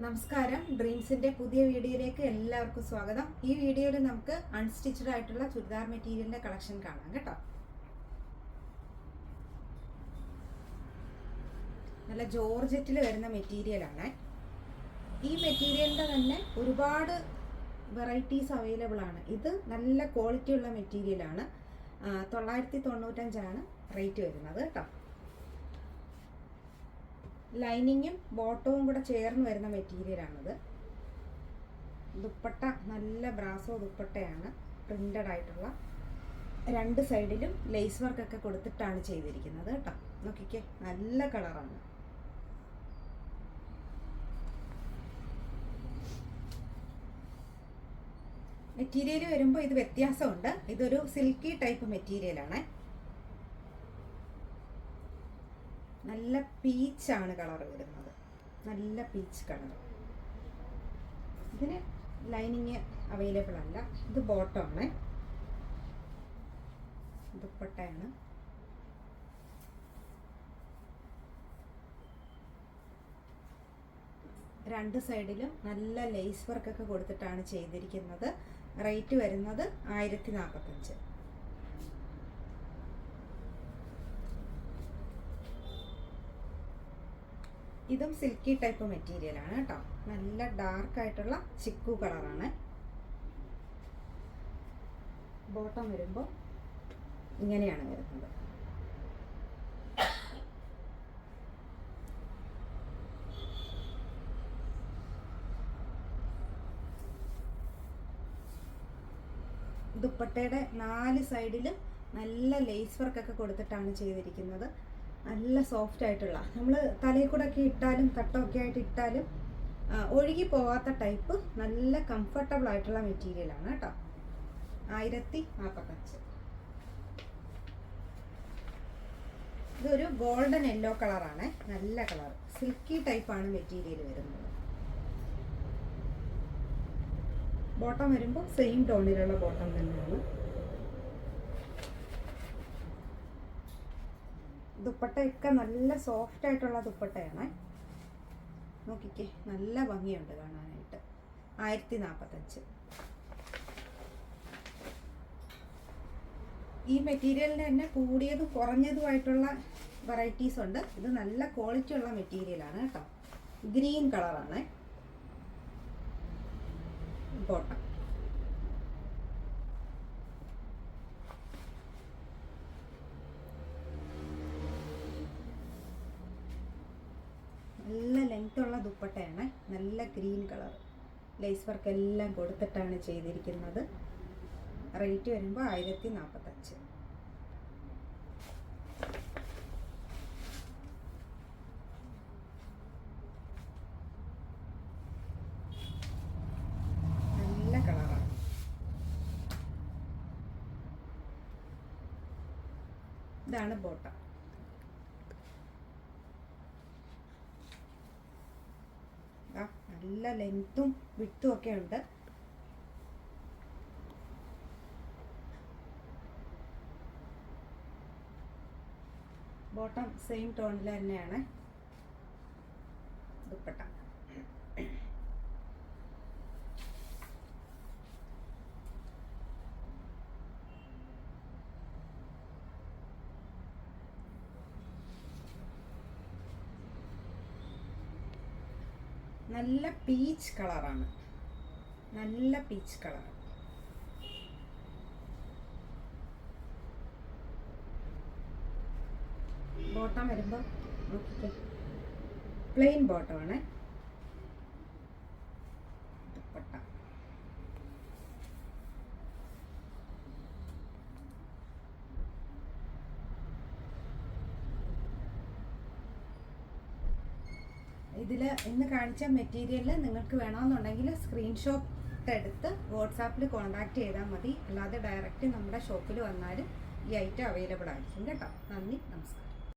നമസ്കാരം. ഡ്രീംസിന്റെ പുതിയ വീഡിയോയിലേക്ക് എല്ലാവർക്കും സ്വാഗതം. ഈ വീഡിയോയിൽ നമുക്ക് അൺസ്റ്റിച്ചഡ് ആയിട്ടുള്ള ചുരിദാർ മെറ്റീരിയലിന്റെ കളക്ഷൻ കാണാം കേട്ടോ. നല്ല ജോർജറ്റിൽ വരുന്ന മെറ്റീരിയലാണ്. ഈ മെറ്റീരിയലിന്റെ തന്നെ ഒരുപാട് വെറൈറ്റീസ് അവൈലബിൾ ആണ്. ഇത് നല്ല ക്വാളിറ്റി ഉള്ള മെറ്റീരിയലാണ്. 995 റേറ്റ് വരുന്നത് കേട്ടോ. ലൈനിങ്ങും ബോട്ടവും കൂടെ ചേർന്ന് വരുന്ന മെറ്റീരിയലാണിത്. ദുപ്പട്ട നല്ല ബ്രാസോ ദുപ്പട്ടയാണ്. പ്രിന്റഡ് ആയിട്ടുള്ള രണ്ട് സൈഡിലും ലേസ് വർക്കൊക്കെ കൊടുത്തിട്ടാണ് ചെയ്തിരിക്കുന്നത് കേട്ടോ. നോക്കിക്കേ, നല്ല കളറാണ്. മെറ്റീരിയൽ വരുമ്പോൾ ഇത് വ്യത്യാസമുണ്ട്. ഇതൊരു സിൽക്കി ടൈപ്പ് മെറ്റീരിയലാണ്. നല്ല പീച്ചാണ് കളർ വരുന്നത്. നല്ല പീച്ച് കളർ. ഇതിന് ലൈനിങ് അവൈലബിൾ അല്ല. ഇത് ബോട്ടമാണ്. ദുപ്പട്ടയാണ്. രണ്ട് സൈഡിലും നല്ല ലേസ് വർക്കൊക്കെ കൊടുത്തിട്ടാണ് ചെയ്തിരിക്കുന്നത്. റേറ്റ് വരുന്നത് 1045. ഇതും സിൽക്കി ടൈപ്പ് മെറ്റീരിയലാണ് കേട്ടോ. നല്ല ഡാർക്ക് ആയിട്ടുള്ള ചിക്കു കളറാണ്. ബോട്ടം വരുമ്പോൾ ഇങ്ങനെയാണ് വരുന്നത്. ദുപ്പട്ടയുടെ 4 സൈഡിലും നല്ല ലേസ് വർക്കൊക്കെ കൊടുത്തിട്ടാണ് ചെയ്തിരിക്കുന്നത്. നല്ല സോഫ്റ്റ് ആയിട്ടുള്ള, നമ്മൾ തലയിൽ കൂടെ ഒക്കെ ഇട്ടാലും തട്ടമൊക്കെ ആയിട്ട് ഇട്ടാലും ഒഴുകി പോവാത്ത ടൈപ്പ് നല്ല കംഫർട്ടബിൾ ആയിട്ടുള്ള മെറ്റീരിയലാണ് കേട്ടോ. 1045. ഇതൊരു ഗോൾഡൻ യെല്ലോ കളറാണ്. നല്ല കളർ. സിൽക്കി ടൈപ്പാണ് മെറ്റീരിയൽ വരുന്നത്. ബോട്ടം വരുമ്പോൾ സെയിം ടോണിലുള്ള ബോട്ടം തന്നെയാണ്. ദുപ്പട്ടയൊക്കെ നല്ല സോഫ്റ്റ് ആയിട്ടുള്ള ദുപ്പട്ടയാണ്. നോക്കിക്കേ, നല്ല ഭംഗിയുണ്ട് കാണാനായിട്ട്. 1045. ഈ മെറ്റീരിയലിന് തന്നെ കൂടിയതും കുറഞ്ഞതുമായിട്ടുള്ള വെറൈറ്റീസ് ഉണ്ട്. ഇത് നല്ല ക്വാളിറ്റി ഉള്ള മെറ്റീരിയലാണ് കേട്ടോ. ഗ്രീൻ കളറാണ് ബോട്ടം. നല്ല ലെങ്ത് ഉള്ള ദുപ്പട്ടയാണ്. നല്ല ഗ്രീൻ കളർ. ലേസ് വർക്ക് എല്ലാം കൊടുത്തിട്ടാണ് ചെയ്തിരിക്കുന്നത്. റേറ്റ് വരുമ്പോൾ 1045. നല്ല കളറാണ്. ഇതാണ് ബോട്ടം. നല്ല ലെങ്ത്തും വിട്ടും ഒക്കെ ഉണ്ട്. ബോട്ടം സെയിം ടോണിൽ തന്നെയാണ്. ദുപ്പട്ട നല്ല പീച്ച് കളറാണ്. നല്ല പീച്ച് കളർ. ബോട്ടം വരുമ്പോൾ നോക്കിക്കേ, പ്ലെയിൻ ബോട്ടമാണ്. ദുപ്പട്ട ഇതിൽ ഇന്ന് കാണിച്ച മെറ്റീരിയൽ നിങ്ങൾക്ക് വേണമെന്നുണ്ടെങ്കിൽ സ്ക്രീൻഷോട്ട് എടുത്ത് വാട്സാപ്പിൽ കോൺടാക്ട് ചെയ്താൽ മതി. അല്ലാതെ ഡയറക്റ്റ് നമ്മുടെ ഷോപ്പിൽ വന്നാലും ഈ ഐറ്റം അവൈലബിൾ ആയിരിക്കും കേട്ടോ. നന്ദി, നമസ്കാരം.